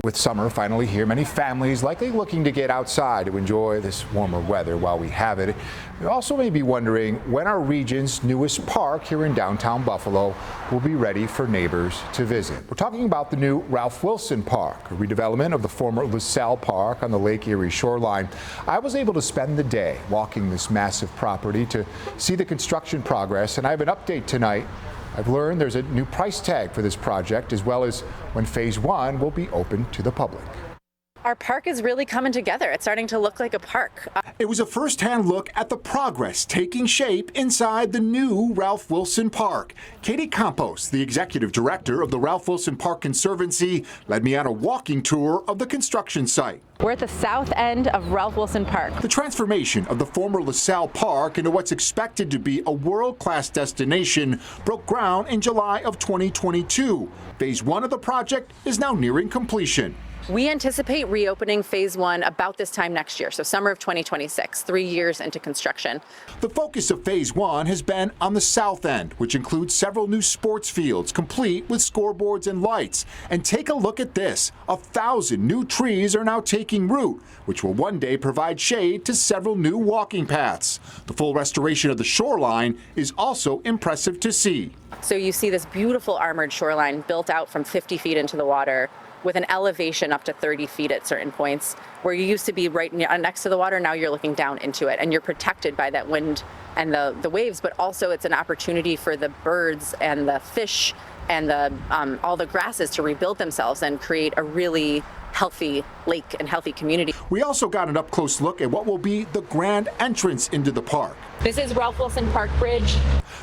With summer finally here, many families likely looking to get outside to enjoy this warmer weather while we have it. You also may be wondering when our region's newest park here in downtown Buffalo will be ready for neighbors to visit. We're talking about the new Ralph Wilson Park, a redevelopment of the former LaSalle Park on the Lake Erie shoreline. I was able to spend the day walking this massive property to see the construction progress, and I have an update tonight. I've learned there's a new price tag for this project, as well as when Phase 1 will be open to the public. Our park is really coming together. It's starting to look like a park. It was a first-hand look at the progress taking shape inside the new Ralph Wilson Park. Katie Campos, the executive director of the Ralph Wilson Park Conservancy, led me on a walking tour of the construction site. We're at the south end of Ralph Wilson Park. The transformation of the former LaSalle Park into what's expected to be a world-class destination broke ground in July of 2022. Phase 1 of the project is now nearing completion. We anticipate reopening Phase 1 about this time next year, so summer of 2026, 3 years into construction. The focus of Phase 1 has been on the south end, which includes several new sports fields, complete with scoreboards and lights. And take a look at this. 1,000 new trees are now taking root, which will one day provide shade to several new walking paths. The full restoration of the shoreline is also impressive to see. So you see this beautiful armored shoreline built out from 50 feet into the water, with an elevation up to 30 feet at certain points. Where you used to be right next to the water, now you're looking down into it, and you're protected by that wind and the waves, but also it's an opportunity for the birds and the fish and all the grasses to rebuild themselves and create a really healthy lake and healthy community. We also got an up-close look at what will be the grand entrance into the park. This is Ralph Wilson Park Bridge.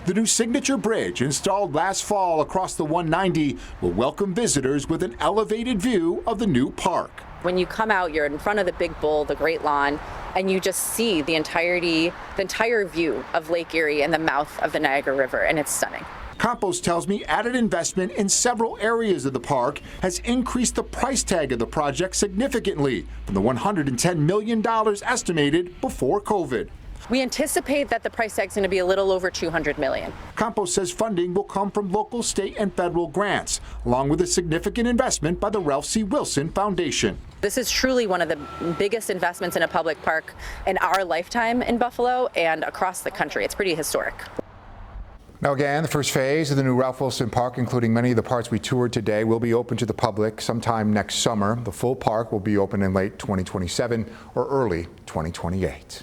The new signature bridge, installed last fall across the 190, will welcome visitors with an elevated view of the new park. When you come out, you're in front of the big bowl, the Great Lawn, and you just see the entire view of Lake Erie and the mouth of the Niagara River, and it's stunning. Campos tells me added investment in several areas of the park has increased the price tag of the project significantly from the $110 million estimated before COVID. We anticipate that the price tag is going to be a little over $200 million. Campos says funding will come from local, state, and federal grants, along with a significant investment by the Ralph C. Wilson Foundation. This is truly one of the biggest investments in a public park in our lifetime in Buffalo and across the country. It's pretty historic. Now again, the first phase of the new Ralph Wilson Park, including many of the parts we toured today, will be open to the public sometime next summer. The full park will be open in late 2027 or early 2028.